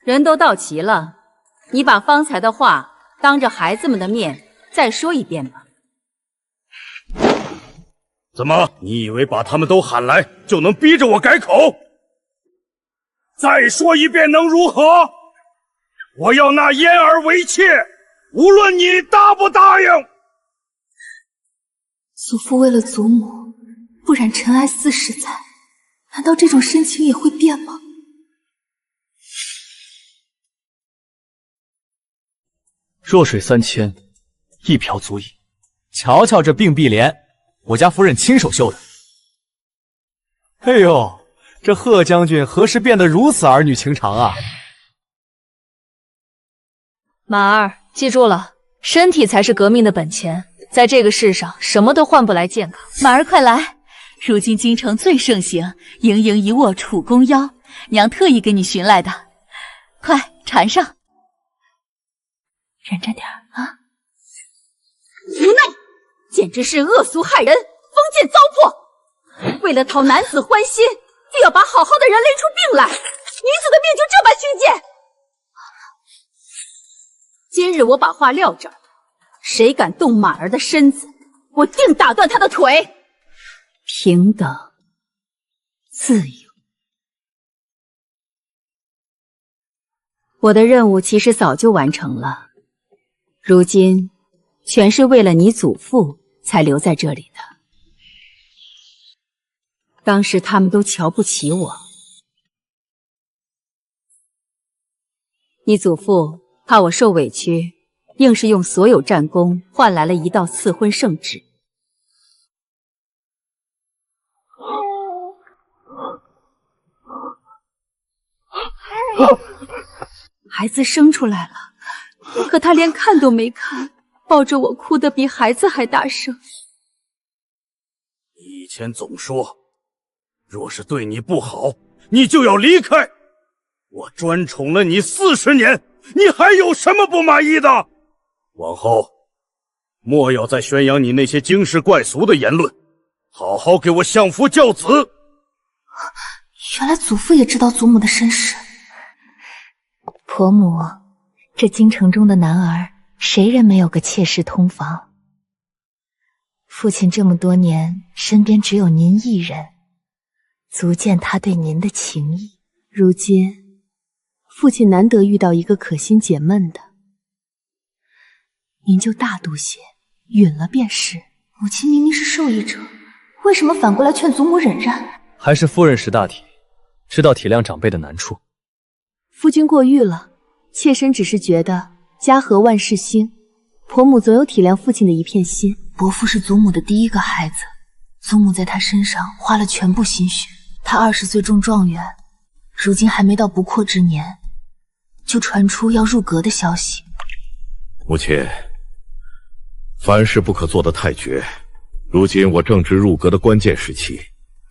人都到齐了，你把方才的话当着孩子们的面再说一遍吧。怎么，你以为把他们都喊来就能逼着我改口？再说一遍能如何？我要纳嫣儿为妾，无论你答不答应。祖父为了祖母，不染尘埃40载，难道这种深情也会变吗？弱水3000，一瓢足矣。瞧瞧这并碧莲，我家夫人亲手绣的。哎呦，这贺将军何时变得如此儿女情长啊？马儿，记住了，身体才是革命的本钱，在这个世上什么都换不来健康。马儿快来，如今京城最盛行盈盈一握楚宫腰，娘特意给你寻来的，快缠上。忍着点啊！无奈，简直是恶俗害人，封建糟粕。为了讨男子欢心，就要把好好的人累出病来，女子的命就这般虚贱。今日我把话撂这儿，谁敢动马儿的身子，我定打断他的腿。平等，自由。我的任务其实早就完成了。如今，全是为了你祖父才留在这里的。当时他们都瞧不起我，你祖父怕我受委屈，硬是用所有战功换来了一道赐婚圣旨。孩子生出来了。可他连看都没看，抱着我哭得比孩子还大声。你以前总说，若是对你不好，你就要离开。我专宠了你40年，你还有什么不满意的？往后，莫要再宣扬你那些惊世怪俗的言论，好好给我相夫教子。原来祖父也知道祖母的身世。婆母，这京城中的男儿，谁人没有个妾室通房？父亲这么多年，身边只有您一人，足见他对您的情谊。如今，父亲难得遇到一个可心解闷的，您就大度些，允了便是。母亲明明是受益者，为什么反过来劝祖母忍让？还是夫人识大体，知道体谅长辈的难处。夫君过誉了，妾身只是觉得家和万事兴，婆母总有体谅父亲的一片心。伯父是祖母的第一个孩子，祖母在他身上花了全部心血。他20岁中状元，如今还没到不惑之年，就传出要入阁的消息。母亲，凡事不可做得太绝。如今我正值入阁的关键时期，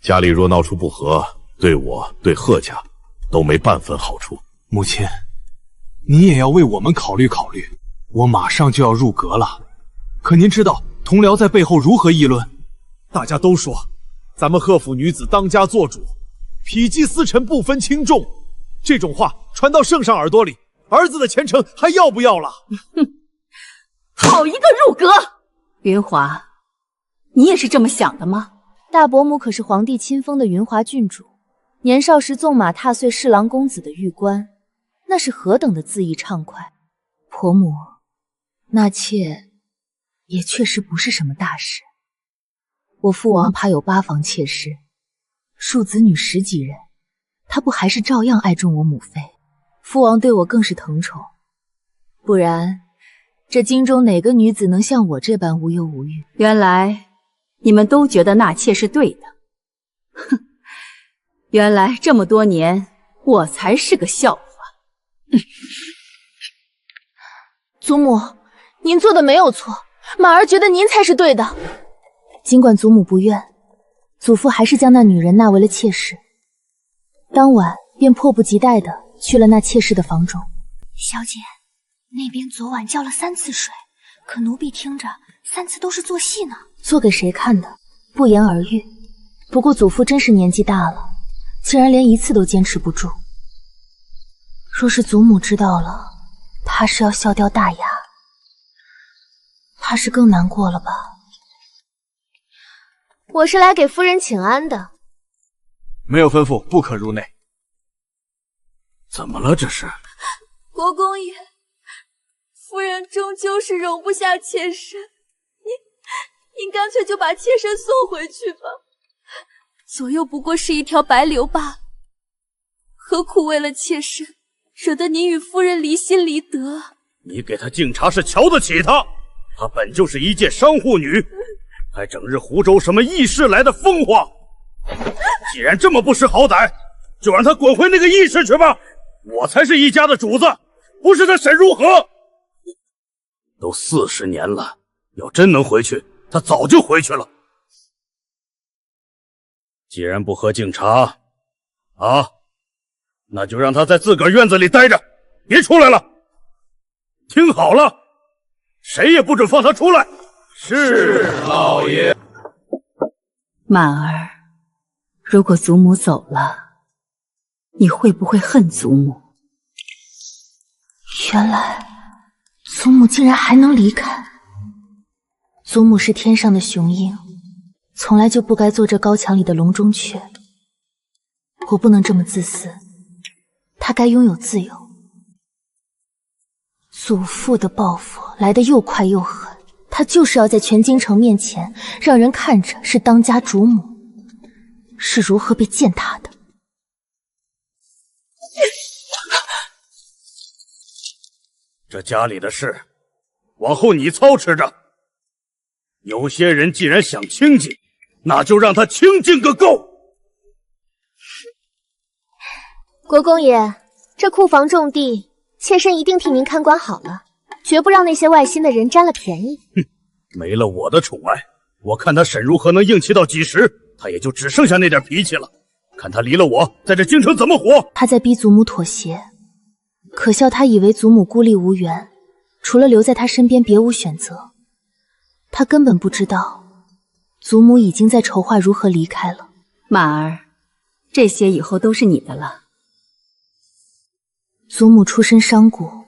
家里若闹出不和，对我对贺家都没半分好处。母亲，你也要为我们考虑考虑。我马上就要入阁了，可您知道同僚在背后如何议论？大家都说咱们贺府女子当家做主，否极司晨不分轻重。这种话传到圣上耳朵里，儿子的前程还要不要了？哼，好一个入阁！云华，你也是这么想的吗？大伯母可是皇帝亲封的云华郡主，年少时纵马踏碎侍郎公子的玉冠，那是何等的恣意畅快。婆母，纳妾也确实不是什么大事。我父王怕有8房妾室，庶子女10几人，他不还是照样爱重我母妃？父王对我更是疼宠，不然这京中哪个女子能像我这般无忧无虑？原来你们都觉得纳妾是对的，哼！原来这么多年我才是个笑话。祖母，您做的没有错，马儿觉得您才是对的。尽管祖母不愿，祖父还是将那女人纳为了妾室。当晚便迫不及待地去了那妾室的房中。小姐，那边昨晚叫了3次水，可奴婢听着3次都是做戏呢。做给谁看的？不言而喻。不过祖父真是年纪大了，竟然连1次都坚持不住。若是祖母知道了，怕是要笑掉大牙，怕是更难过了吧？我是来给夫人请安的。没有吩咐，不可入内。怎么了？这是？国公爷，夫人终究是容不下妾身，您干脆就把妾身送回去吧。左右不过是一条白流罢了，何苦为了妾身，惹得您与夫人离心离德？你给她敬茶是瞧得起她，她本就是一介商户女，还整日胡诌什么义士来的疯话。既然这么不识好歹，就让她滚回那个义士去吧。我才是一家的主子，不是她沈如何。都40年了，要真能回去，她早就回去了。既然不喝敬茶，那就让她在自个儿院子里待着，别出来了。听好了，谁也不准放她出来。是，老爷。满儿，如果祖母走了，你会不会恨祖母？原来祖母竟然还能离开。祖母是天上的雄鹰，从来就不该做这高墙里的笼中雀。我不能这么自私，她该拥有自由。祖父的报复来得又快又狠，她就是要在全京城面前让人看着是当家主母，是如何被践踏的。这家里的事，往后你操持着。有些人既然想清静，那就让他清静个够。国公爷，这库房重地，妾身一定替您看管好了，绝不让那些外心的人占了便宜。哼，没了我的宠爱，我看他沈如何能硬气到几时？他也就只剩下那点脾气了。看他离了我，在这京城怎么活？他在逼祖母妥协，可笑他以为祖母孤立无援，除了留在他身边别无选择。他根本不知道，祖母已经在筹划如何离开了。满儿，这些以后都是你的了。祖母出身商贾，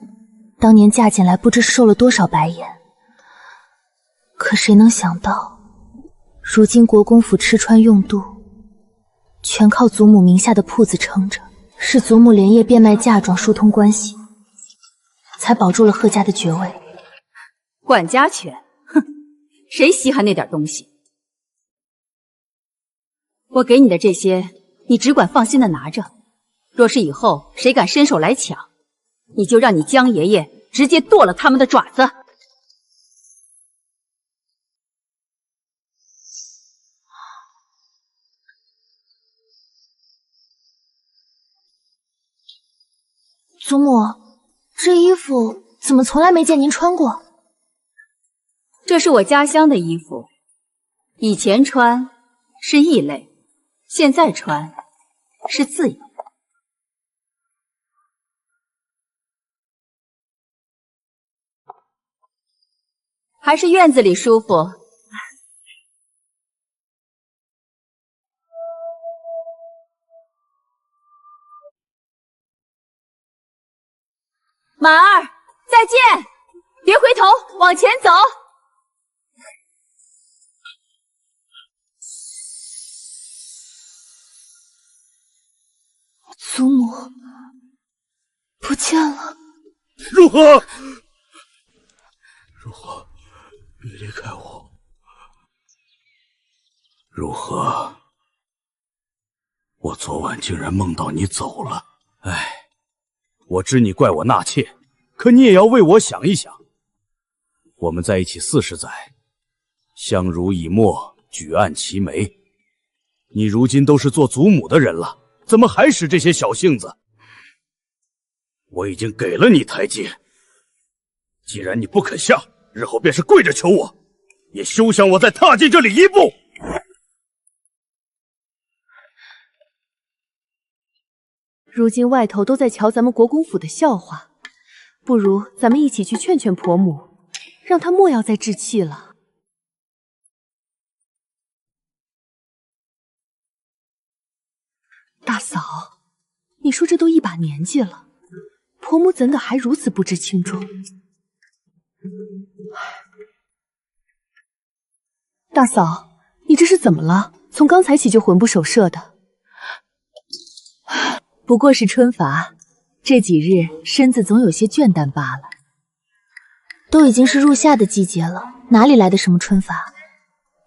当年嫁进来不知受了多少白眼。可谁能想到，如今国公府吃穿用度，全靠祖母名下的铺子撑着。是祖母连夜变卖嫁妆疏通关系，才保住了贺家的爵位。管家权，哼，谁稀罕那点东西？我给你的这些，你只管放心的拿着。若是以后谁敢伸手来抢，你就让你江爷爷直接剁了他们的爪子。祖母，这衣服怎么从来没见您穿过？这是我家乡的衣服，以前穿是异类，现在穿是自由。还是院子里舒服。满儿，再见！别回头，往前走。祖母不见了。如何？如何？别离开我！如何？我昨晚竟然梦到你走了。唉。我知你怪我纳妾，可你也要为我想一想。我们在一起40载，相濡以沫，举案齐眉。你如今都是做祖母的人了，怎么还使这些小性子？我已经给了你台阶，既然你不肯下，日后便是跪着求我，也休想我再踏进这里一步。如今外头都在瞧咱们国公府的笑话，不如咱们一起去劝劝婆母，让她莫要再置气了。大嫂，你说这都一把年纪了，婆母怎的还如此不知轻重？大嫂，你这是怎么了？从刚才起就魂不守舍的。不过是春乏，这几日身子总有些倦怠罢了。都已经是入夏的季节了，哪里来的什么春乏？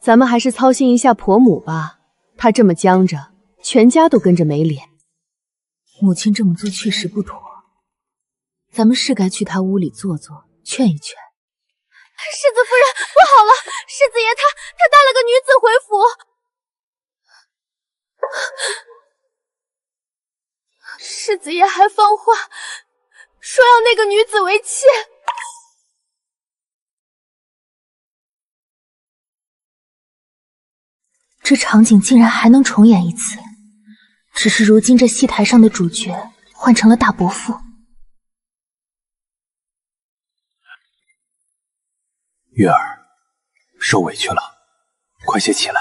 咱们还是操心一下婆母吧，她这么僵着，全家都跟着没脸。母亲这么做确实不妥，咱们是该去她屋里坐坐，劝一劝。世子夫人，不好了，世子爷他带了个女子回府。世子爷还放话，说要那个女子为妾。这场景竟然还能重演一次，只是如今这戏台上的主角换成了大伯父。月儿，受委屈了，快些起来，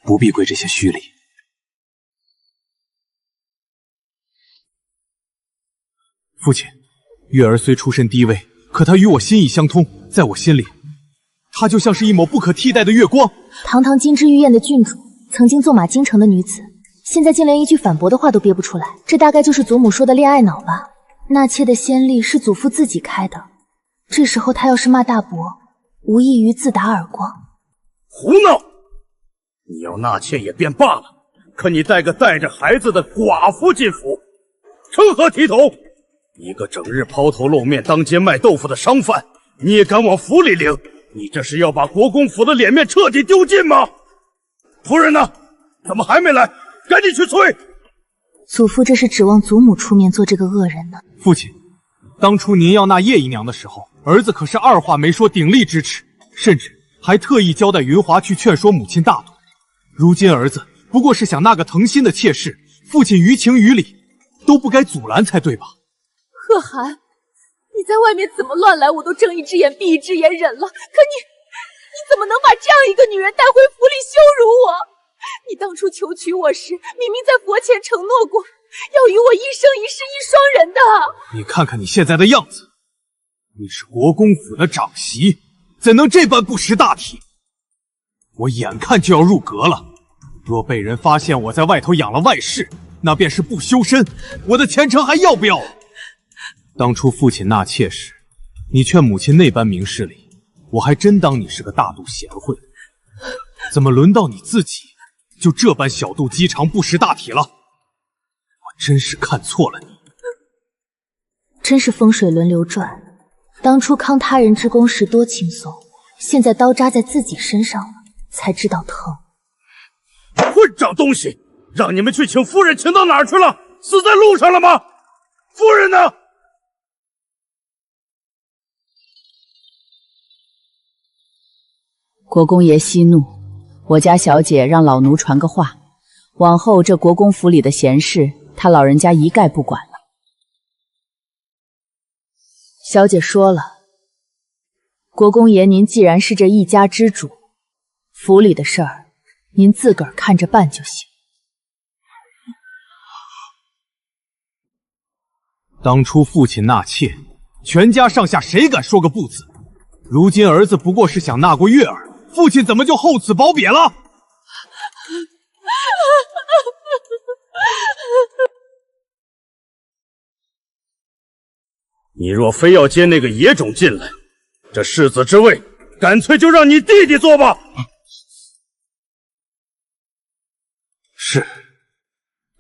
不必跪这些虚礼。父亲，月儿虽出身低微，可她与我心意相通，在我心里，她就像是一抹不可替代的月光。堂堂金枝玉燕的郡主，曾经纵马京城的女子，现在竟连一句反驳的话都憋不出来，这大概就是祖母说的恋爱脑吧。纳妾的先例是祖父自己开的，这时候他要是骂大伯，无异于自打耳光。胡闹！你要纳妾也便罢了，可你带个带着孩子的寡妇进府，成何体统？一个整日抛头露面、当街卖豆腐的商贩，你也敢往府里领？你这是要把国公府的脸面彻底丢尽吗？夫人呢？怎么还没来？赶紧去催！祖父这是指望祖母出面做这个恶人呢？父亲，当初您要纳叶姨娘的时候，儿子可是二话没说，鼎力支持，甚至还特意交代云华去劝说母亲大度。如今儿子不过是想纳个疼心的妾室，父亲于情于理都不该阻拦才对吧？贺涵，你在外面怎么乱来，我都睁一只眼闭一只眼忍了。可你怎么能把这样一个女人带回府里羞辱我？你当初求娶我时，明明在佛前承诺过，要与我一生一世一双人的。你看看你现在的样子，你是国公府的长媳，怎能这般不识大体？我眼看就要入阁了，若被人发现我在外头养了外室，那便是不修身，我的前程还要不要？当初父亲纳妾时，你劝母亲那般明事理，我还真当你是个大度贤惠。怎么轮到你自己就这般小肚鸡肠、不识大体了？我真是看错了你。真是风水轮流转，当初慷他人之功时多轻松，现在刀扎在自己身上了，才知道疼。混账东西，让你们去请夫人，请到哪儿去了？死在路上了吗？夫人呢？国公爷息怒，我家小姐让老奴传个话，往后这国公府里的闲事，他老人家一概不管了。小姐说了，国公爷您既然是这一家之主，府里的事儿您自个儿看着办就行。当初父亲纳妾，全家上下谁敢说个不字？如今儿子不过是想纳过月儿，父亲怎么就厚此薄彼了？你若非要接那个野种进来，这世子之位，干脆就让你弟弟做吧。是，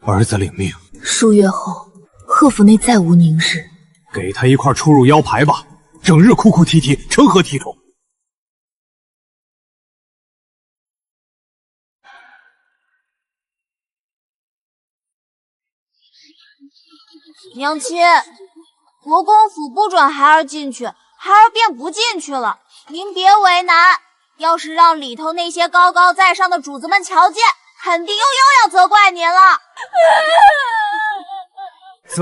儿子领命。数月后，贺府内再无宁日，给他一块出入腰牌吧，整日哭哭啼啼，成何体统？娘亲，国公府不准孩儿进去，孩儿便不进去了。您别为难，要是让里头那些高高在上的主子们瞧见，肯定又要责怪您了。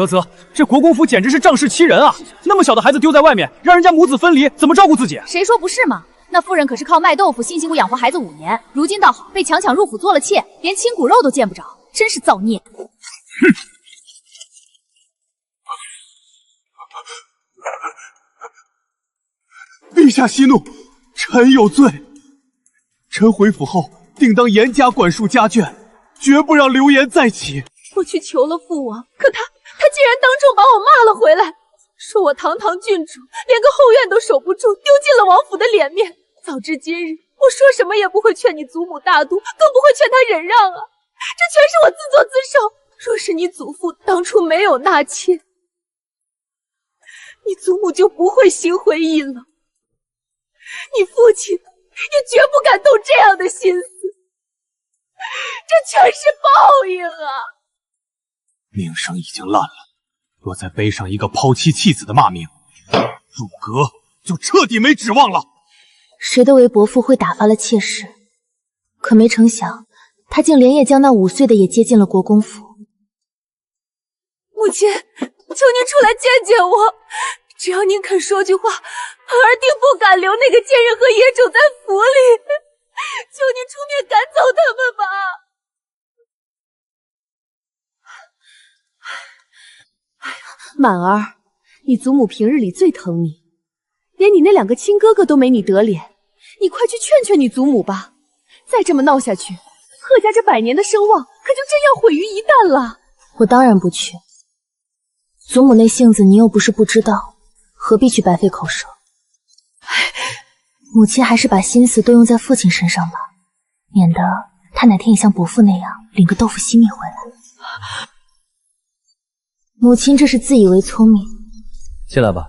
啧，这国公府简直是仗势欺人啊！那么小的孩子丢在外面，让人家母子分离，怎么照顾自己？谁说不是嘛？那夫人可是靠卖豆腐辛辛苦养活孩子5年，如今倒好，被强抢入府做了妾，连亲骨肉都见不着，真是造孽！陛下息怒，臣有罪。臣回府后定当严加管束家眷，绝不让流言再起。我去求了父王，可他竟然当众把我骂了回来，说我堂堂郡主连个后院都守不住，丢尽了王府的脸面。早知今日，我说什么也不会劝你祖母大度，更不会劝他忍让啊！这全是我自作自受。若是你祖父当初没有纳妾，你祖母就不会心灰意冷，你父亲也绝不敢动这样的心思。这全是报应啊！名声已经烂了，若再背上一个抛妻弃子的骂名，入阁就彻底没指望了。谁都为伯父会打发了妾室，可没成想，他竟连夜将那5岁的也接进了国公府。母亲，求您出来见见我，只要您肯说句话，儿定不敢留那个贱人和野种在府里。求您出面赶走他们吧。满儿，你祖母平日里最疼你，连你那2个亲哥哥都没你得脸，你快去劝劝你祖母吧。再这么闹下去，贺家这100年的声望可就这样毁于一旦了。我当然不去。祖母那性子你又不是不知道，何必去白费口舌？母亲还是把心思都用在父亲身上吧，免得他哪天也像伯父那样领个豆腐西蜜回来。母亲这是自以为聪明。进来吧。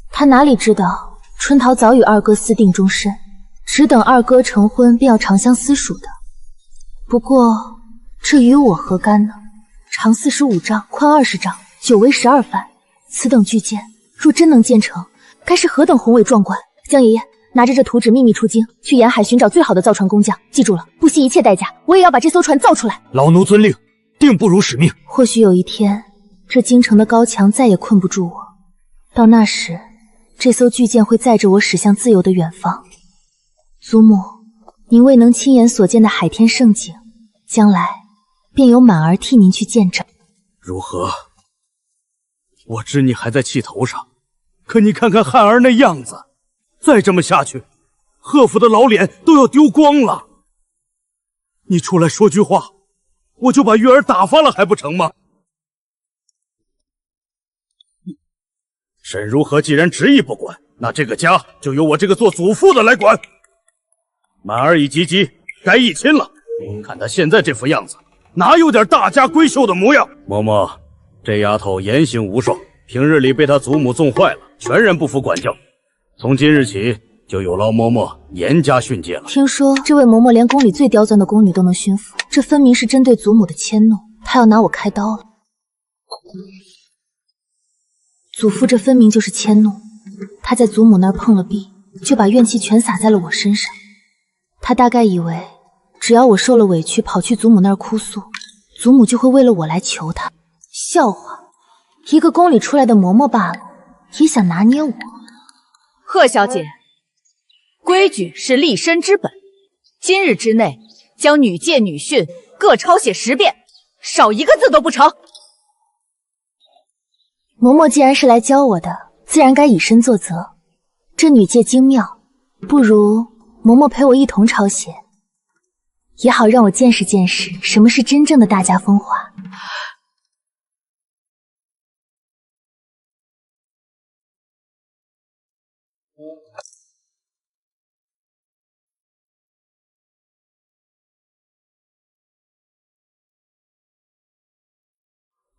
他哪里知道春桃早与二哥私定终身，只等二哥成婚便要长相厮属的。不过这与我何干呢？长45丈，宽20丈，9围12范，此等巨舰若真能建成，该是何等宏伟壮观。江爷爷，拿着这图纸秘密出京，去沿海寻找最好的造船工匠，记住了，不惜一切代价，我也要把这艘船造出来。老奴遵令，定不辱使命。或许有一天，这京城的高墙再也困不住我，到那时，这艘巨舰会载着我驶向自由的远方。祖母，您未能亲眼所见的海天盛景，将来便由满儿替您去见证。如何？我知你还在气头上，可你看看汉儿那样子，再这么下去，贺府的老脸都要丢光了。你出来说句话，我就把月儿打发了，还不成吗？沈如何既然执意不管，那这个家就由我这个做祖父的来管。满儿已及笄，该议亲了。看她现在这副样子，哪有点大家闺秀的模样？嬷嬷，这丫头言行无双，平日里被她祖母纵坏了，全然不服管教。从今日起，就有劳嬷嬷严加训诫了。听说这位嬷嬷连宫里最刁钻的宫女都能驯服，这分明是针对祖母的迁怒，她要拿我开刀了。祖父这分明就是迁怒，他在祖母那儿碰了壁，就把怨气全撒在了我身上。他大概以为，只要我受了委屈跑去祖母那儿哭诉，祖母就会为了我来求他。笑话，一个宫里出来的嬷嬷罢了，也想拿捏我。贺小姐，规矩是立身之本，今日之内将女诫女训各抄写10遍，少一个字都不成。嬷嬷既然是来教我的，自然该以身作则。这女诫精妙，不如嬷嬷陪我一同抄写，也好让我见识见识什么是真正的大家风华。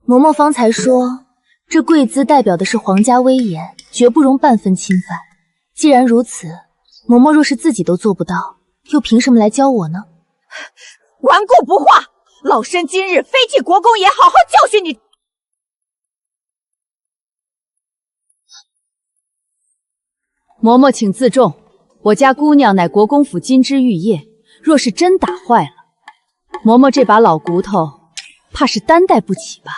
嬷嬷方才说，这跪姿代表的是皇家威严，绝不容半分侵犯。既然如此，嬷嬷若是自己都做不到，又凭什么来教我呢？顽固不化，老身今日非替国公爷好好教训你。嬷嬷请自重，我家姑娘乃国公府金枝玉叶，若是真打坏了，嬷嬷这把老骨头，怕是担待不起吧。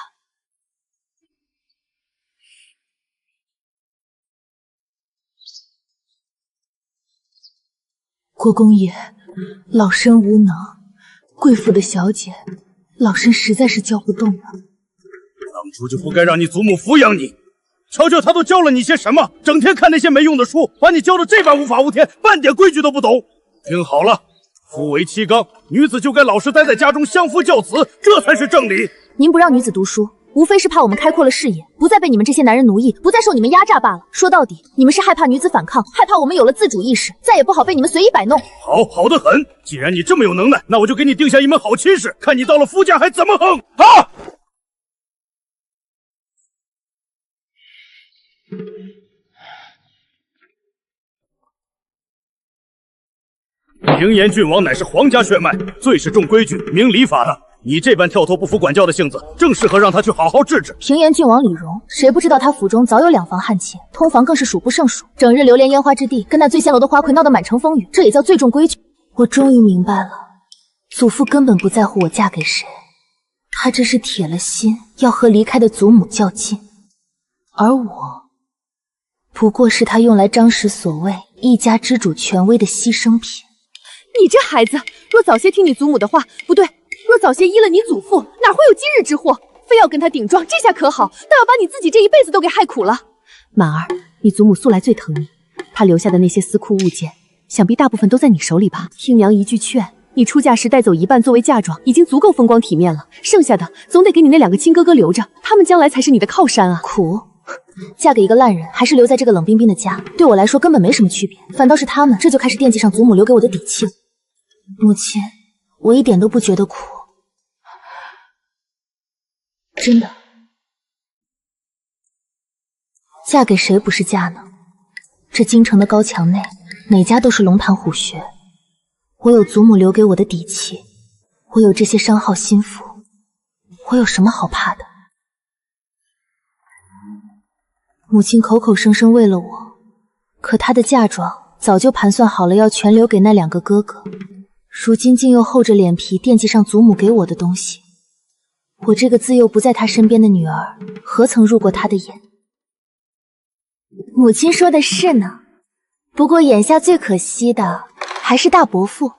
国公爷，老身无能，贵府的小姐，老身实在是教不动了。当初就不该让你祖母抚养你，瞧瞧他都教了你些什么，整天看那些没用的书，把你教的这般无法无天，半点规矩都不懂。听好了，夫为妻纲，女子就该老实待在家中相夫教子，这才是正理。您不让女子读书，无非是怕我们开阔了视野，不再被你们这些男人奴役，不再受你们压榨罢了。说到底，你们是害怕女子反抗，害怕我们有了自主意识，再也不好被你们随意摆弄。好得很。既然你这么有能耐，那我就给你定下一门好亲事，看你到了夫家还怎么横啊！灵岩郡王乃是皇家血脉，最是重规矩、明礼法的。你这般跳脱不服管教的性子，正适合让他去好好治治。平原郡王李荣，谁不知道他府中早有2房悍妾，通房更是数不胜数，整日流连烟花之地，跟那醉仙楼的花魁闹得满城风雨，这也叫最重规矩。我终于明白了，祖父根本不在乎我嫁给谁，他这是铁了心要和离开的祖母较劲，而我不过是他用来彰实所谓一家之主权威的牺牲品。你这孩子，若早些听你祖母的话，不对，若早些依了你祖父，哪会有今日之祸？非要跟他顶撞，这下可好，倒要把你自己这一辈子都给害苦了。满儿，你祖母素来最疼你，她留下的那些私库物件，想必大部分都在你手里吧？听娘一句劝，你出嫁时带走一半作为嫁妆，已经足够风光体面了，剩下的总得给你那2个亲哥哥留着，他们将来才是你的靠山啊！苦，嫁给一个烂人，还是留在这个冷冰冰的家，对我来说根本没什么区别。反倒是他们这就开始惦记上祖母留给我的底气了。母亲，我一点都不觉得苦，真的。嫁给谁不是嫁呢？这京城的高墙内，哪家都是龙潭虎穴。我有祖母留给我的底气，我有这些商号心腹，我有什么好怕的？母亲口口声声为了我，可她的嫁妆早就盘算好了，要全留给那2个哥哥。如今竟又厚着脸皮惦记上祖母给我的东西，我这个自幼不在她身边的女儿，何曾入过她的眼？母亲说的是呢，不过眼下最可惜的还是大伯父，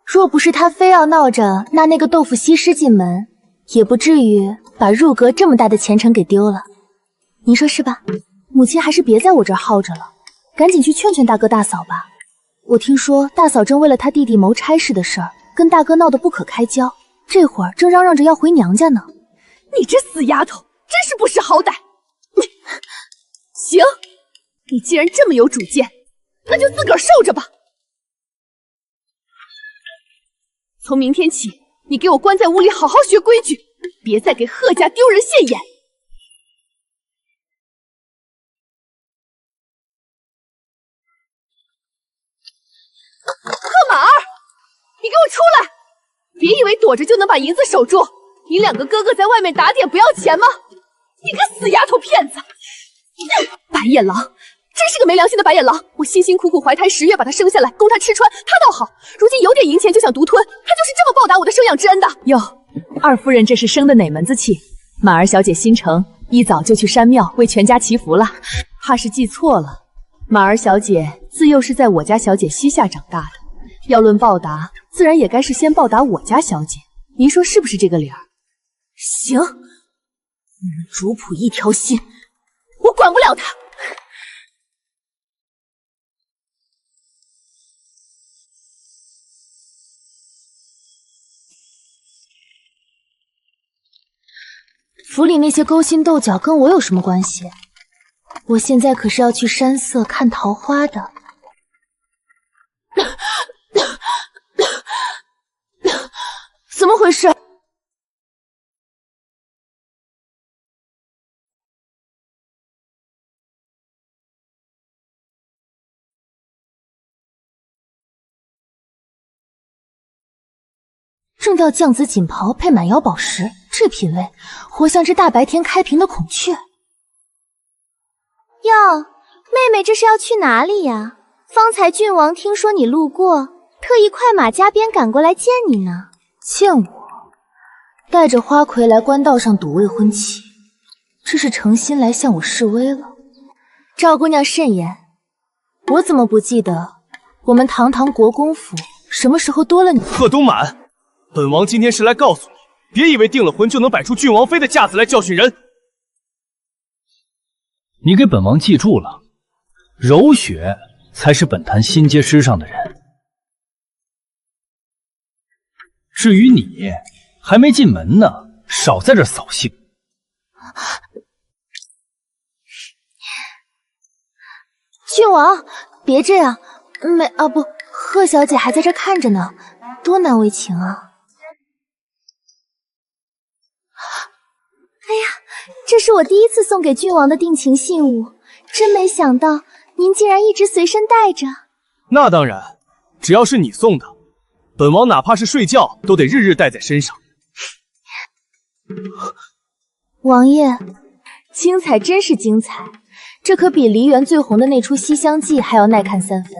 若不是他非要闹着拿那个豆腐西施进门，也不至于把入阁这么大的前程给丢了。您说是吧？母亲还是别在我这儿耗着了，赶紧去劝劝大哥大嫂吧。我听说大嫂正为了他弟弟谋差事的事儿，跟大哥闹得不可开交，这会儿正嚷嚷着要回娘家呢。你这死丫头，真是不识好歹！行，你既然这么有主见，那就自个儿受着吧。从明天起，你给我关在屋里好好学规矩，别再给贺家丢人现眼。贺满儿，你给我出来！别以为躲着就能把银子守住，你2个哥哥在外面打点不要钱吗？你个死丫头片子！白眼狼，真是个没良心的白眼狼！我辛辛苦苦怀胎10月把他生下来，供他吃穿，他倒好，如今有点银钱就想独吞，他就是这么报答我的生养之恩的。哟，二夫人这是生的哪门子气？满儿小姐心诚，一早就去山庙为全家祈福了，怕是记错了。满儿小姐自幼是在我家小姐膝下长大的，要论报答，自然也该是先报答我家小姐。您说是不是这个理儿？行，你们主仆一条心，我管不了他。府里那些勾心斗角跟我有什么关系？我现在可是要去山色看桃花的。怎么回事？正调绛紫锦袍配满腰宝石，这品味活像只大白天开屏的孔雀。哟，妹妹这是要去哪里呀？方才郡王听说你路过，特意快马加鞭赶过来见你呢。见我？带着花魁来官道上赌未婚妻，这是诚心来向我示威了。赵姑娘慎言，我怎么不记得我们堂堂国公府什么时候多了你？贺东满，本王今天是来告诉你，别以为订了婚就能摆出郡王妃的架子来教训人。你给本王记住了，柔雪才是本坛新阶师上的人。至于你，还没进门呢，少在这扫兴。郡王，别这样，不，贺小姐还在这看着呢，多难为情啊！哎呀，这是我第一次送给郡王的定情信物，真没想到您竟然一直随身带着。那当然，只要是你送的，本王哪怕是睡觉都得日日带在身上。王爷，精彩真是精彩，这可比梨园最红的那出《西厢记》还要耐看3分。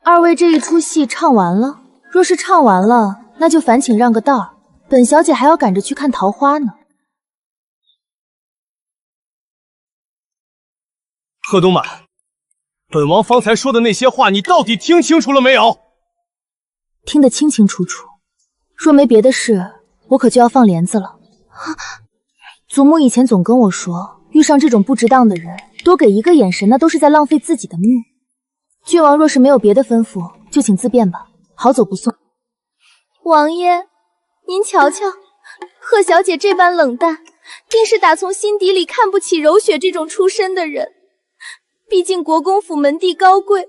二位这一出戏唱完了？若是唱完了，那就烦请让个道儿，本小姐还要赶着去看桃花呢。贺东满，本王方才说的那些话，你到底听清楚了没有？听得清清楚楚。若没别的事，我可就要放帘子了。祖母以前总跟我说，遇上这种不值当的人，多给一个眼神，那都是在浪费自己的命。郡王若是没有别的吩咐，就请自便吧，好走不送。王爷，您瞧瞧，贺小姐这般冷淡，定是打从心底里看不起柔雪这种出身的人。毕竟国公府门第高贵，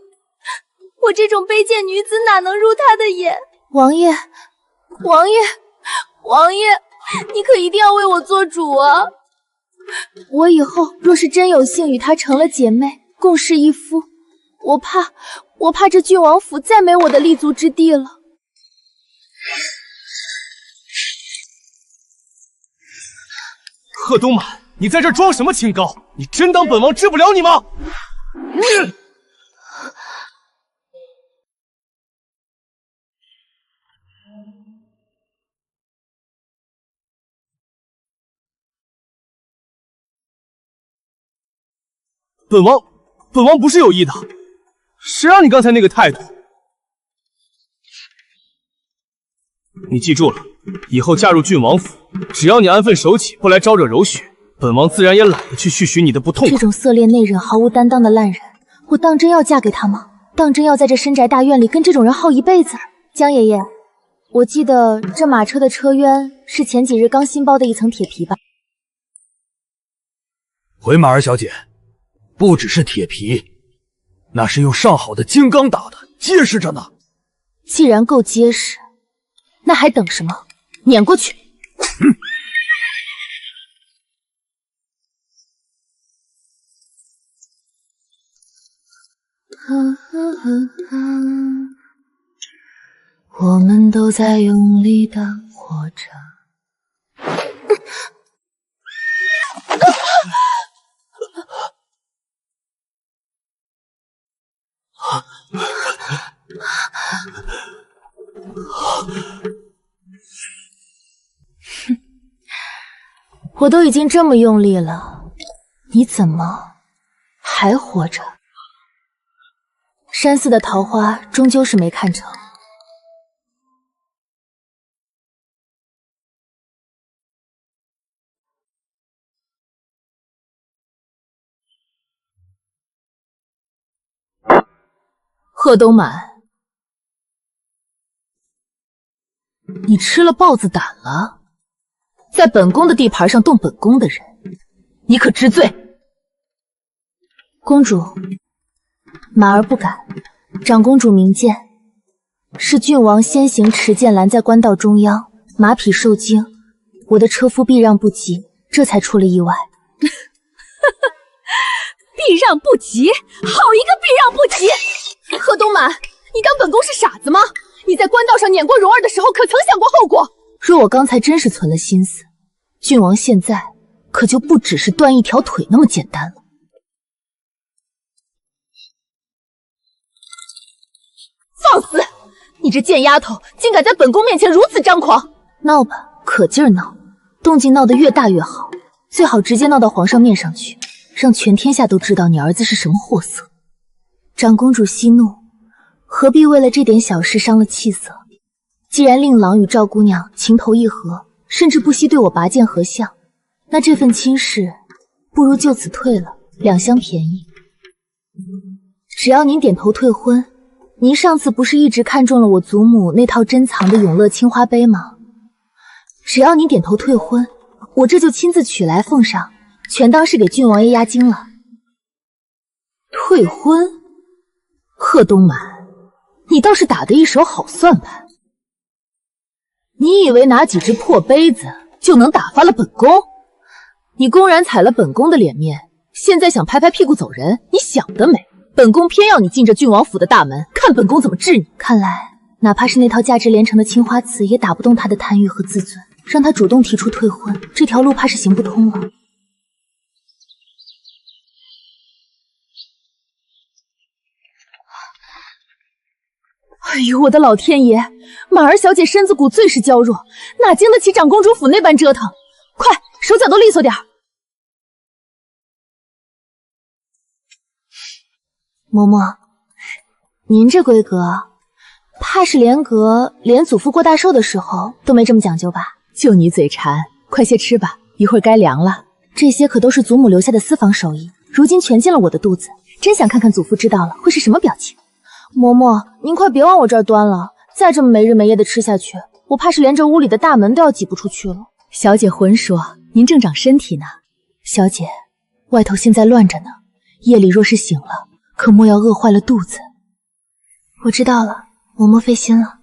我这种卑贱女子哪能入她的眼？王爷，你可一定要为我做主啊！我以后若是真有幸与她成了姐妹，共侍一夫，我怕这郡王府再没我的立足之地了。贺东满，你在这装什么清高？你真当本王治不了你吗？本王不是有意的，谁让你刚才那个态度？你记住了，以后嫁入郡王府，只要你安分守己，不来招惹柔雪，本王自然也懒得去续许你的不痛快。这种色恋内忍、毫无担当的烂人，我当真要嫁给他吗？当真要在这深宅大院里跟这种人耗一辈子？江爷爷，我记得这马车的车渊是前几日刚新包的一层铁皮吧？回马儿小姐，不只是铁皮，那是用上好的金刚打的，结实着呢。既然够结实，那还等什么？撵过去！我们都在用力地活着。我都已经这么用力了，你怎么还活着？山寺的桃花终究是没看成。贺东满，你吃了豹子胆了？在本宫的地盘上动本宫的人，你可知罪？公主，马儿不敢。长公主明鉴，是郡王先行持剑拦在官道中央，马匹受惊，我的车夫避让不及，这才出了意外。避让不及，好一个避让不及！贺东满，你当本宫是傻子吗？你在官道上撵过蓉儿的时候，可曾想过后果？若我刚才真是存了心思，郡王现在可就不只是断一条腿那么简单了。放肆！你这贱丫头，竟敢在本宫面前如此张狂！闹吧，可劲儿闹，动静闹得越大越好，最好直接闹到皇上面上去，让全天下都知道你儿子是什么货色。长公主息怒，何必为了这点小事伤了气色？既然令郎与赵姑娘情投意合，甚至不惜对我拔剑合相，那这份亲事不如就此退了，两相便宜。只要您点头退婚，您上次不是一直看中了我祖母那套珍藏的永乐青花杯吗？只要您点头退婚，我这就亲自取来奉上，全当是给郡王爷压惊了。退婚？贺东满，你倒是打得一手好算盘。你以为拿几只破杯子就能打发了本宫？你公然踩了本宫的脸面，现在想拍拍屁股走人，你想得美！本宫偏要你进这郡王府的大门，看本宫怎么治你！看来，哪怕是那套价值连城的青花瓷，也打不动他的贪欲和自尊，让他主动提出退婚，这条路怕是行不通了。哎呦，我的老天爷！马儿小姐身子骨最是娇弱，哪经得起长公主府那般折腾？快，手脚都利索点儿！嬷嬷，您这规格，怕是连祖父过大寿的时候都没这么讲究吧？就你嘴馋，快些吃吧，一会儿该凉了。这些可都是祖母留下的私房手艺，如今全进了我的肚子，真想看看祖父知道了会是什么表情。嬷嬷，您快别往我这儿端了，再这么没日没夜的吃下去，我怕是连这屋里的大门都要挤不出去了。小姐混说，您正长身体呢。小姐，外头现在乱着呢，夜里若是醒了，可莫要饿坏了肚子。我知道了，嬷嬷费心了。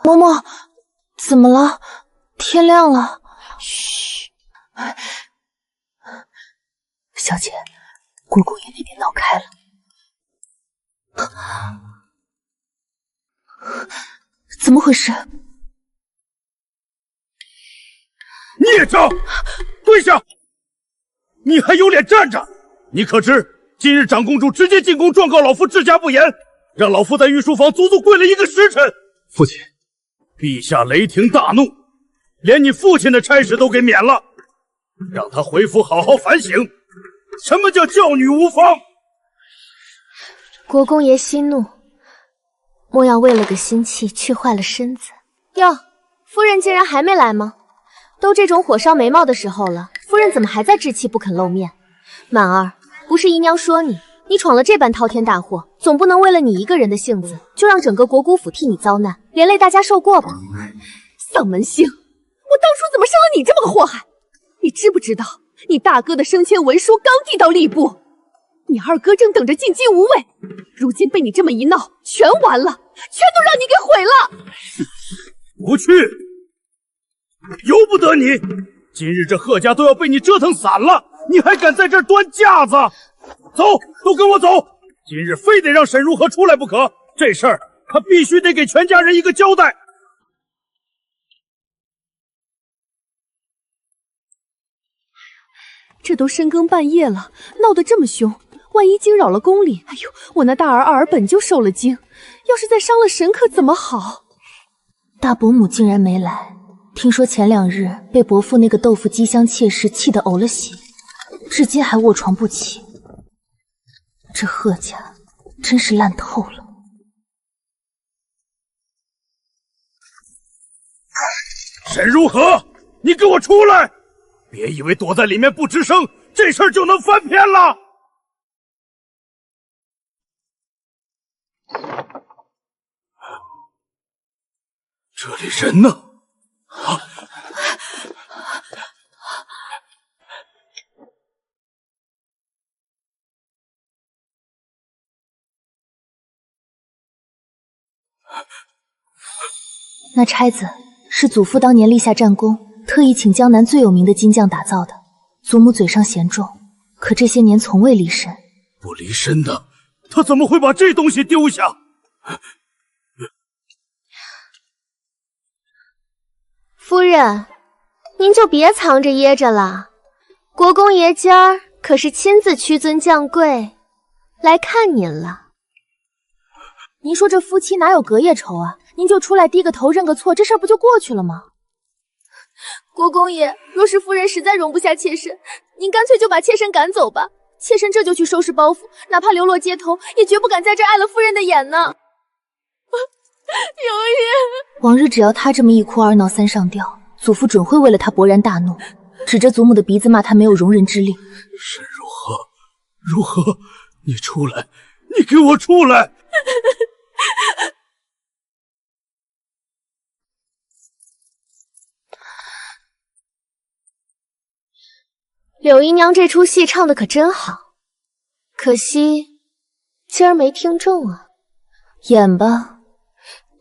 嬷嬷，怎么了？天亮了。嘘，小姐，国公爷那边闹开了。怎么回事？孽障！跪下！你还有脸站着？你可知今日长公主直接进宫状告老夫治家不严，让老夫在御书房足足跪了1个时辰。父亲，陛下雷霆大怒，连你父亲的差事都给免了，让他回府好好反省，什么叫教女无方？国公爷息怒，莫要为了个心气却坏了身子。哟，夫人竟然还没来吗？都这种火烧眉毛的时候了，夫人怎么还在置气不肯露面？满儿，不是姨娘说你闯了这般滔天大祸，总不能为了你一个人的性子，就让整个国姑府替你遭难，连累大家受过吧？丧门星，我当初怎么生了你这么个祸害？你知不知道，你大哥的升迁文书刚递到吏部，你二哥正等着进京无位，如今被你这么一闹，全完了，全都让你给毁了！不去，由不得你！今日这贺家都要被你折腾散了，你还敢在这儿端架子？走，都跟我走！今日非得让沈如何出来不可，这事儿他必须得给全家人一个交代。这都深更半夜了，闹得这么凶，万一惊扰了宫里，哎呦，我那大儿二儿本就受了惊，要是再伤了神可怎么好？大伯母竟然没来，听说前2日被伯父那个豆腐鸡香妾室气得呕了血，至今还卧床不起。这贺家真是烂透了。沈如何，你给我出来！别以为躲在里面不吱声，这事儿就能翻篇了。这里人呢？啊！那钗子是祖父当年立下战功，特意请江南最有名的金匠打造的。祖母嘴上嫌重，可这些年从未离身。不离身的，他怎么会把这东西丢下？夫人，您就别藏着掖着了。国公爷今儿可是亲自屈尊降贵来看您了。您说这夫妻哪有隔夜仇啊？您就出来低个头认个错，这事儿不就过去了吗？国公爷，若是夫人实在容不下妾身，您干脆就把妾身赶走吧。妾身这就去收拾包袱，哪怕流落街头，也绝不敢在这碍了夫人的眼呢。有爷，往日只要他这么一哭二闹三上吊，祖父准会为了他勃然大怒，指着祖母的鼻子骂他没有容人之力。是如何？如何？你出来！你给我出来！柳姨娘这出戏唱的可真好，可惜今儿没听中啊。演吧，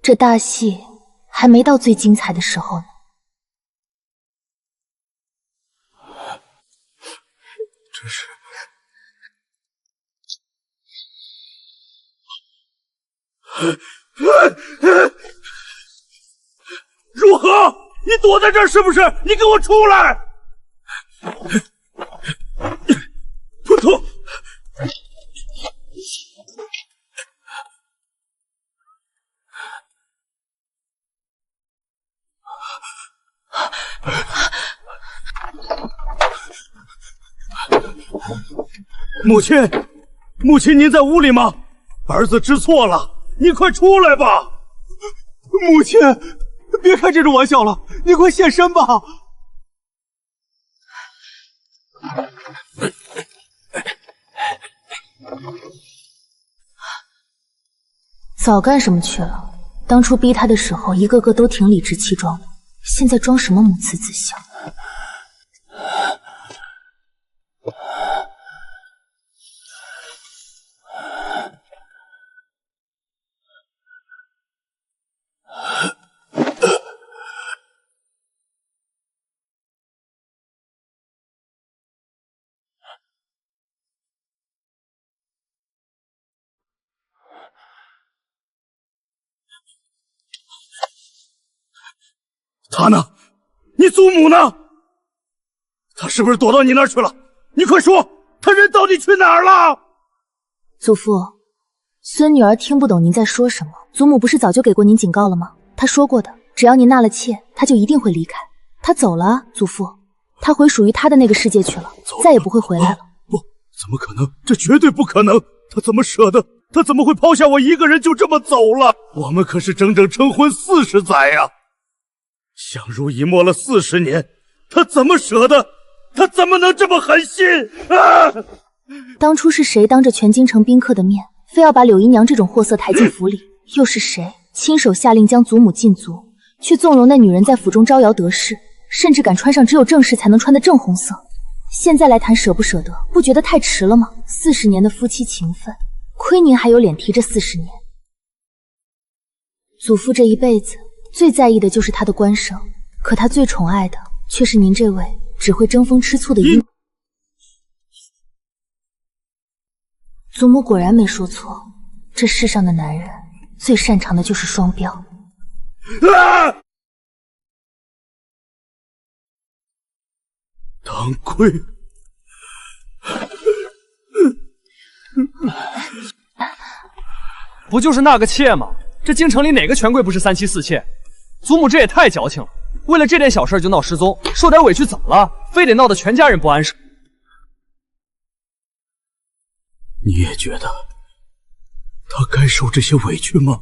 这大戏还没到最精彩的时候呢。这是如何？你躲在这儿是不是？你给我出来！不痛。母亲，母亲，您在屋里吗？儿子知错了，你快出来吧！母亲，别开这种玩笑了，你快现身吧！早干什么去了？当初逼他的时候，一个个都挺理直气壮的，现在装什么母慈子孝？他呢？你祖母呢？他是不是躲到你那儿去了？你快说，他人到底去哪儿了？祖父，孙女儿听不懂您在说什么。祖母不是早就给过您警告了吗？她说过的，只要您纳了妾，她就一定会离开。她走了啊，祖父，她回属于她的那个世界去了，再也不会回来了。不，怎么可能？这绝对不可能！他怎么舍得？他怎么会抛下我一个人就这么走了？我们可是整整成婚40载呀！相濡以沫了40年，他怎么舍得？他怎么能这么狠心啊！当初是谁当着全京城宾客的面，非要把柳姨娘这种货色抬进府里？又是谁亲手下令将祖母禁足，却纵容那女人在府中招摇得势，甚至敢穿上只有正室才能穿的正红色？现在来谈舍不舍得，不觉得太迟了吗？40年的夫妻情分，亏您还有脸提这40年。祖父这一辈子最在意的就是他的官声，可他最宠爱的却是您这位只会争风吃醋的阴。祖母果然没说错，这世上的男人最擅长的就是双标。当归，不就是那个妾吗？这京城里哪个权贵不是3妻4妾？祖母这也太矫情了，为了这点小事就闹失踪，受点委屈怎么了？非得闹得全家人不安生。你也觉得他该受这些委屈吗？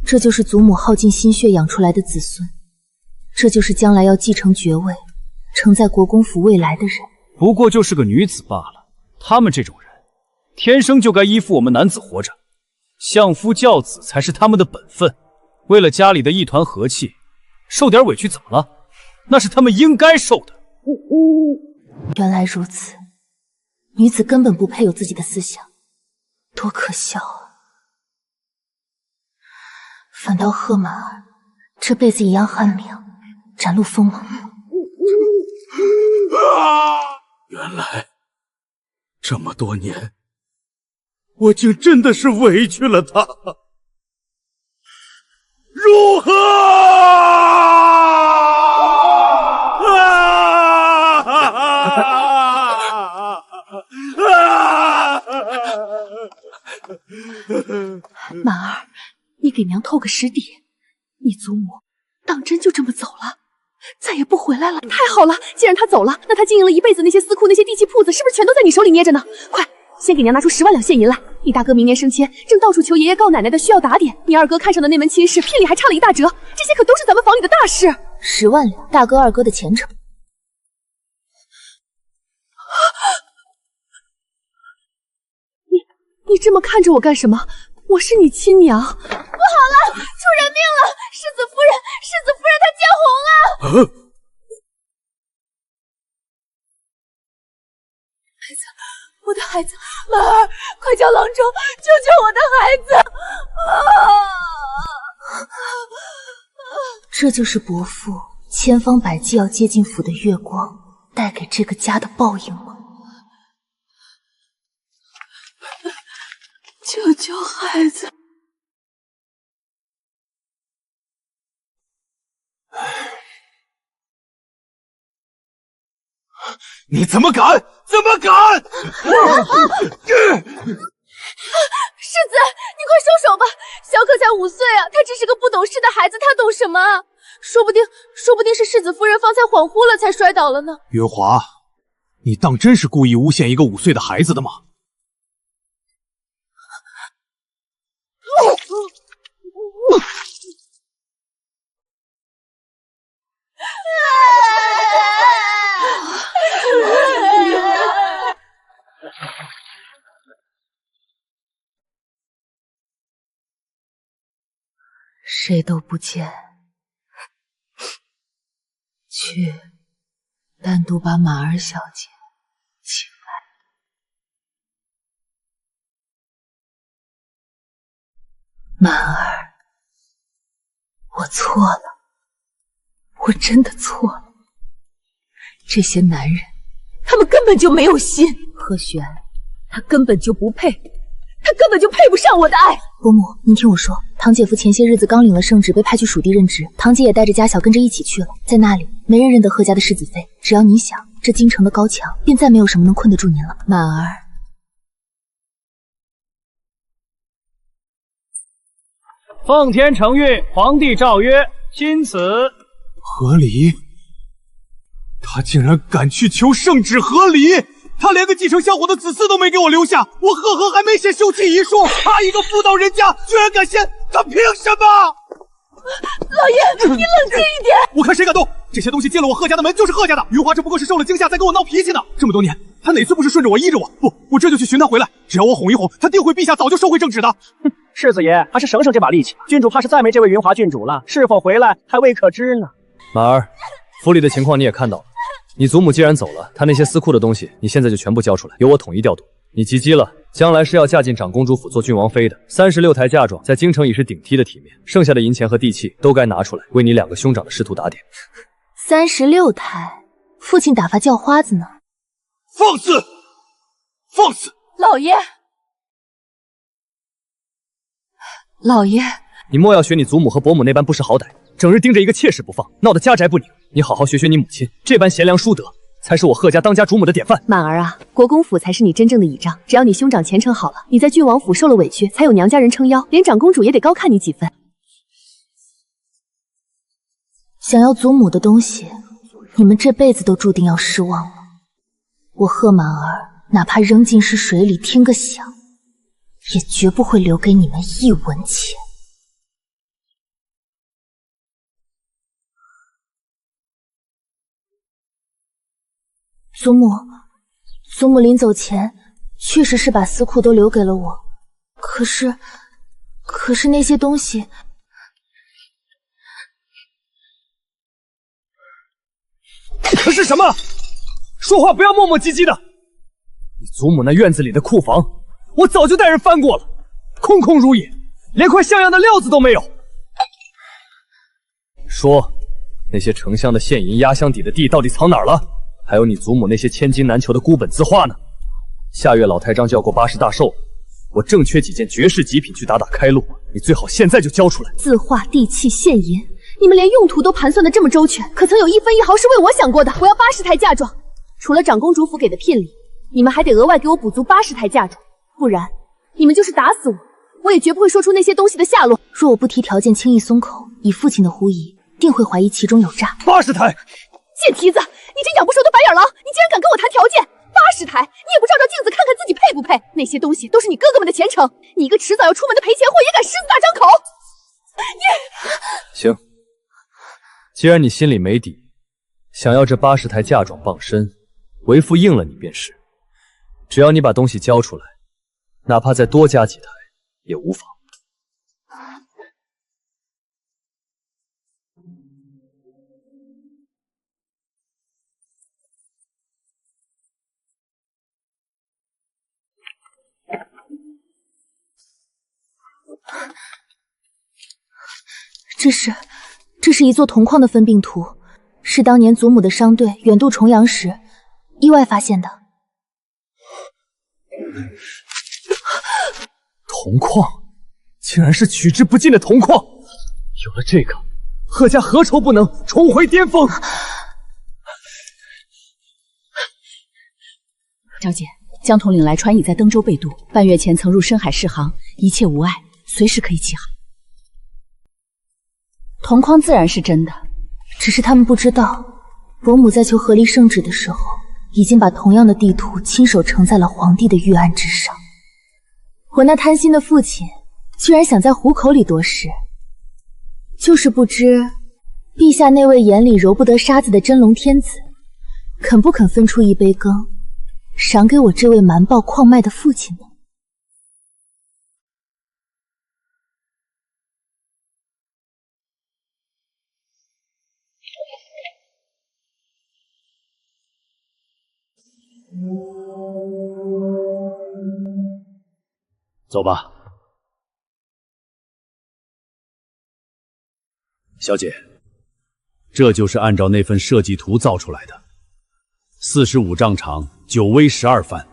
这就是祖母耗尽心血养出来的子孙，这就是将来要继承爵位，承载国公府未来的人。不过就是个女子罢了，他们这种人，天生就该依附我们男子活着，相夫教子才是他们的本分。为了家里的一团和气，受点委屈怎么了？那是他们应该受的。原来如此，女子根本不配有自己的思想，多可笑啊！反倒贺满儿这辈子一样悍命，展露锋芒。原来这么多年，我竟真的是委屈了他。如何？满儿，你给娘透个实底，你祖母当真就这么走了？再也不回来了。太好了，既然他走了，那他经营了一辈子那些私库、那些地契铺子，是不是全都在你手里捏着呢？快，先给娘拿出10万两现银来。你大哥明年升迁，正到处求爷爷告奶奶的，需要打点。你二哥看上的那门亲事，聘礼还差了1大折，这些可都是咱们房里的大事。10万两，大哥二哥的前程。你这么看着我干什么？我是你亲娘。不好了，出人命了！世子夫人她见红了！孩子，我的孩子，满儿，快叫郎中救救我的孩子！这就是伯父千方百计要接近府的月光带给这个家的报应吗？救救孩子！你怎么敢？怎么敢！世子，你快收手吧！小可才5岁啊，他只是个不懂事的孩子，他懂什么啊？说不定是世子夫人方才恍惚了才摔倒了呢。月华，你当真是故意诬陷一个5岁的孩子的吗？谁都不见，去单独把马儿小姐请来。满儿，我错了，我真的错了。这些男人，他们根本就没有心。何璇，他根本就不配，他根本就配不上我的爱。伯母，您听我说，堂姐夫前些日子刚领了圣旨，被派去蜀地任职，堂姐也带着家小跟着一起去了。在那里，没人认得贺家的世子妃。只要你想，这京城的高墙便再没有什么能困得住您了。满儿，奉天承运，皇帝诏曰：钦此。何离，他竟然敢去求圣旨！何离，他连个继承香火的子嗣都没给我留下，我赫赫还没写休妻遗书，他一个妇道人家居然敢先，他凭什么？老爷，你冷静一点！我看谁敢动！这些东西进了我贺家的门就是贺家的。云华这不过是受了惊吓，在跟我闹脾气呢。这么多年，他哪次不是顺着我依着我？不，我这就去寻他回来。只要我哄一哄，他定会陛下早就收回圣旨的。哼，世子爷还是省省这把力气。郡主怕是再没这位云华郡主了，是否回来还未可知呢。满儿，府里的情况你也看到了。你祖母既然走了，她那些私库的东西，你现在就全部交出来，由我统一调度。你及笄了，将来是要嫁进长公主府做郡王妃的，36台嫁妆在京城已是顶梯的体面，剩下的银钱和地契都该拿出来为你2个兄长的仕途打点。36台，父亲打发叫花子呢？放肆！放肆！老爷，老爷，你莫要学你祖母和伯母那般不识好歹，整日盯着一个妾室不放，闹得家宅不宁。你好好学学你母亲，这般贤良淑德，才是我贺家当家主母的典范。满儿啊，国公府才是你真正的倚仗，只要你兄长前程好了，你在郡王府受了委屈，才有娘家人撑腰，连长公主也得高看你几分。想要祖母的东西，你们这辈子都注定要失望了。我贺满儿哪怕扔进是水里听个响，也绝不会留给你们1文钱。祖母临走前确实是把私库都留给了我，可是那些东西，可是什么？说话不要磨磨唧唧的。你祖母那院子里的库房，我早就带人翻过了，空空如也，连块像样的料子都没有。说，那些成箱的现银压箱底的地到底藏哪儿了？还有你祖母那些千金难求的孤本字画呢？下月老太章就要过80大寿，我正缺几件绝世极品去打开路，你最好现在就交出来。字画、地契、现银，你们连用途都盘算的这么周全，可曾有1分1毫是为我想过的？我要80台嫁妆，除了长公主府给的聘礼，你们还得额外给我补足80台嫁妆，不然你们就是打死我也绝不会说出那些东西的下落。若我不提条件轻易松口，以父亲的狐疑，定会怀疑其中有诈。80台，贱蹄子，你这养不熟的白眼狼，你竟然敢跟我谈条件！80台，你也不照照镜子看看自己配不配？那些东西都是你哥哥们的前程，你一个迟早要出门的赔钱货，也敢狮子大张口？行，既然你心里没底，想要这80台嫁妆傍身，为父应了你便是。只要你把东西交出来，哪怕再多加几台也无妨。这是一座铜矿的分病图，是当年祖母的商队远渡重洋时意外发现的。铜矿，竟然是取之不尽的铜矿！有了这个，贺家何愁不能重回巅峰？小姐，江统领来船已在登州被渡，半月前曾入深海试航，一切无碍，随时可以起航。铜矿自然是真的，只是他们不知道，伯母在求和离圣旨的时候，已经把同样的地图亲手呈在了皇帝的御案之上。我那贪心的父亲，居然想在虎口里夺食，就是不知陛下那位眼里揉不得沙子的真龙天子，肯不肯分出一杯羹，赏给我这位瞒报矿脉的父亲呢？走吧，小姐，这就是按照那份设计图造出来的，45丈长，9围12范。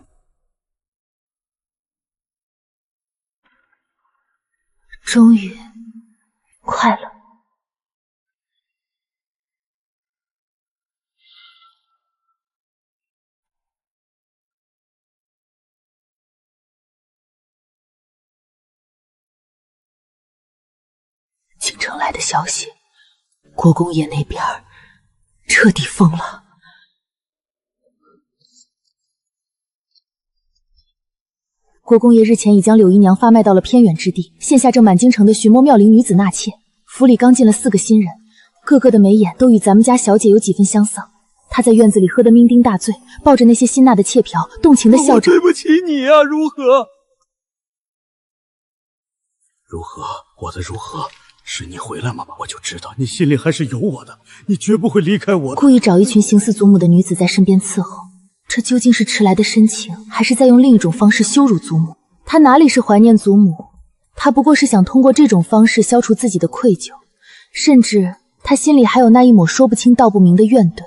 终于快了。京城来的消息，国公爷那边彻底疯了。国公爷日前已将柳姨娘发卖到了偏远之地，现下正满京城的寻摸妙龄女子纳妾。府里刚进了4个新人，个个的眉眼都与咱们家小姐有几分相似。他在院子里喝得酩酊大醉，抱着那些新纳的妾嫖，动情的笑着。我对不起你啊，如何？如何？我的如何？是你回来吗？我就知道你心里还是有我的，你绝不会离开我的。故意找一群形似祖母的女子在身边伺候，这究竟是迟来的深情，还是在用另一种方式羞辱祖母？他哪里是怀念祖母，他不过是想通过这种方式消除自己的愧疚，甚至他心里还有那一抹说不清道不明的怨怼，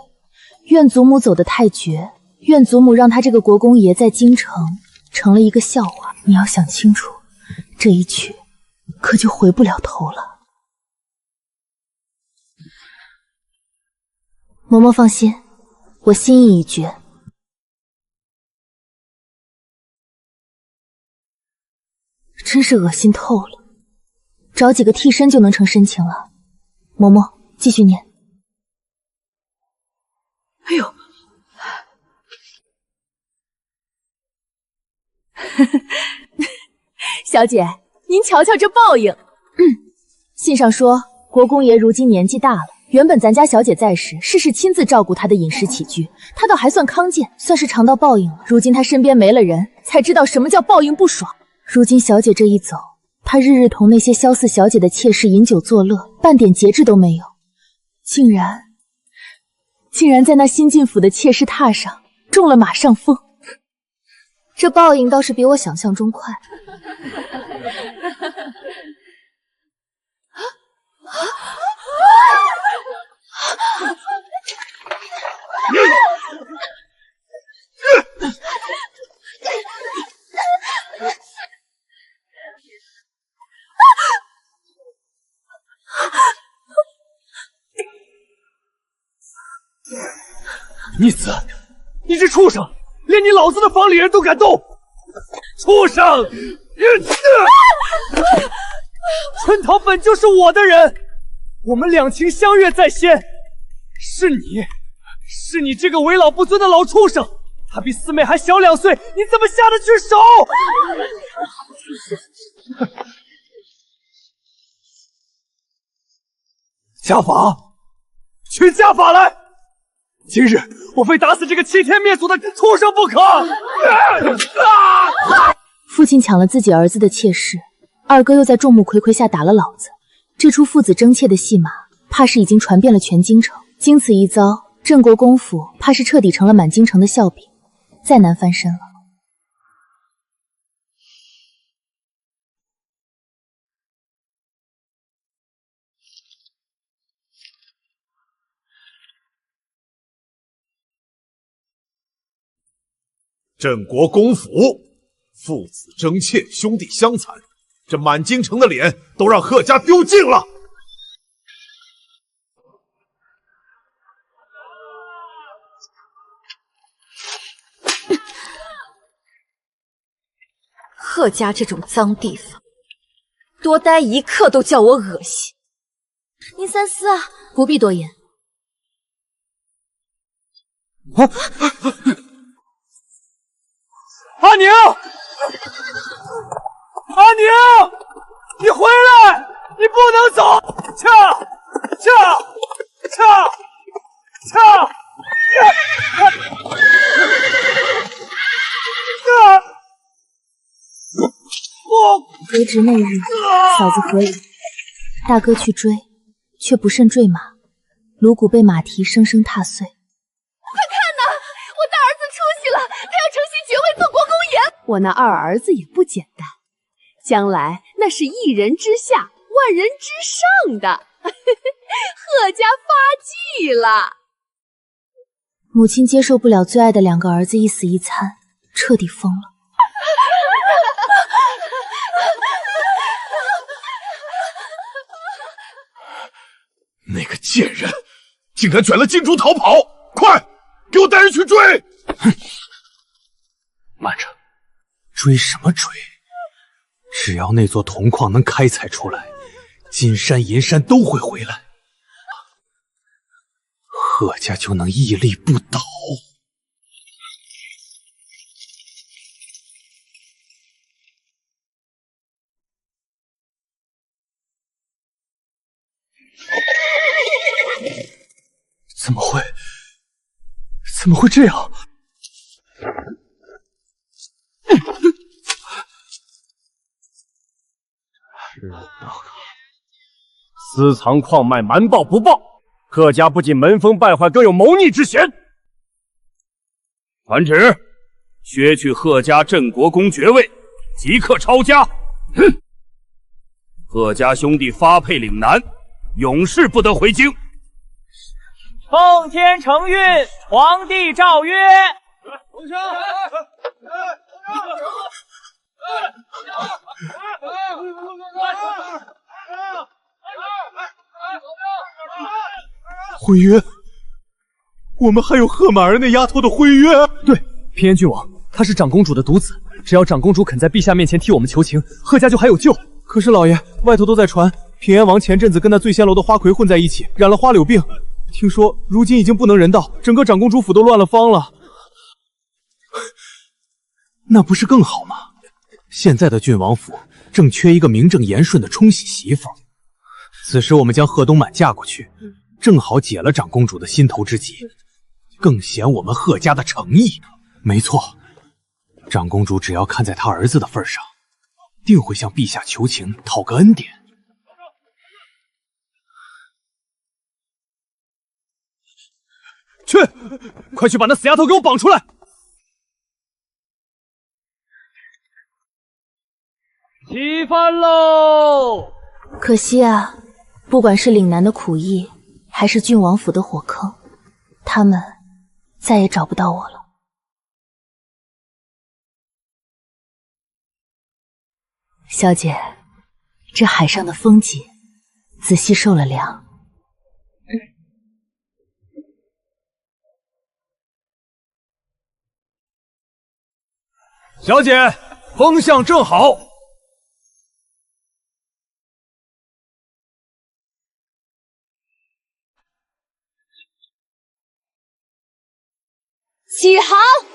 怨祖母走得太绝，怨祖母让他这个国公爷在京城成了一个笑话。你要想清楚，这一去可就回不了头了。嬷嬷放心，我心意已决。真是恶心透了，找几个替身就能成深情了。嬷嬷，继续念。哎呦，小姐，您瞧瞧这报应。信上说，国公爷如今年纪大了，原本咱家小姐在时，事事亲自照顾他的饮食起居，他倒还算康健，算是尝到报应了。如今他身边没了人，才知道什么叫报应不爽。如今小姐这一走，他日日同那些萧四小姐的妾室饮酒作乐，半点节制都没有，竟然在那新晋府的妾室榻上中了马上疯。这报应倒是比我想象中快。逆子，你这畜生，连你老子的房里人都敢动！畜生！春桃本就是我的人，我们两情相悦在先。是你这个为老不尊的老畜生！她比四妹还小2岁，你怎么下得去手？家法，去家法来！今日我非打死这个欺天灭祖的畜生不可！父亲抢了自己儿子的妾室，二哥又在众目睽睽下打了老子，这出父子争妾的戏码，怕是已经传遍了全京城。经此一遭，镇国公府怕是彻底成了满京城的笑柄，再难翻身了。镇国公府，父子争妾，兄弟相残，这满京城的脸都让贺家丢尽了。贺家这种脏地方，多待一刻都叫我恶心。宁三思啊，不必多言。阿宁，阿宁，你回来！你不能走！掐！得知那日嫂子何以，大哥去追，却不慎坠马，颅骨被马蹄生生踏碎。快看呐，我大儿子出息了，他要承袭爵位做国公爷。我那二儿子也不简单，将来那是一人之下，万人之上的。贺家发迹了。母亲接受不了最爱的2个儿子一死一残，彻底疯了。那个贱人竟然卷了金珠逃跑！快，给我带人去追！慢着，追什么追？只要那座铜矿能开采出来，金山银山都会回来，贺家就能屹立不倒。怎么会这样？是的，私藏矿脉，瞒报不报，贺家不仅门风败坏，更有谋逆之嫌。传旨，削去贺家镇国公爵位，即刻抄家。哼！贺家兄弟发配岭南，永世不得回京。奉天承运，皇帝诏曰。婚约？我们还有贺满儿那丫头的婚约？对，平原郡王，她是长公主的独子，只要长公主肯在陛下面前替我们求情，贺家就还有救。可是老爷，外头都在传，平原王前阵子跟那醉仙楼的花魁混在一起，染了花柳病。听说如今已经不能人道，整个长公主府都乱了方了。那不是更好吗？现在的郡王府正缺一个名正言顺的冲喜媳妇，此时我们将贺东满嫁过去，正好解了长公主的心头之结，更显我们贺家的诚意。没错，长公主只要看在她儿子的份上，定会向陛下求情，讨个恩典。去，快去把那死丫头给我绑出来！起翻喽！可惜啊，不管是岭南的苦役，还是郡王府的火坑，他们再也找不到我了。小姐，这海上的风景，仔细受了凉。小姐，风向正好。起航。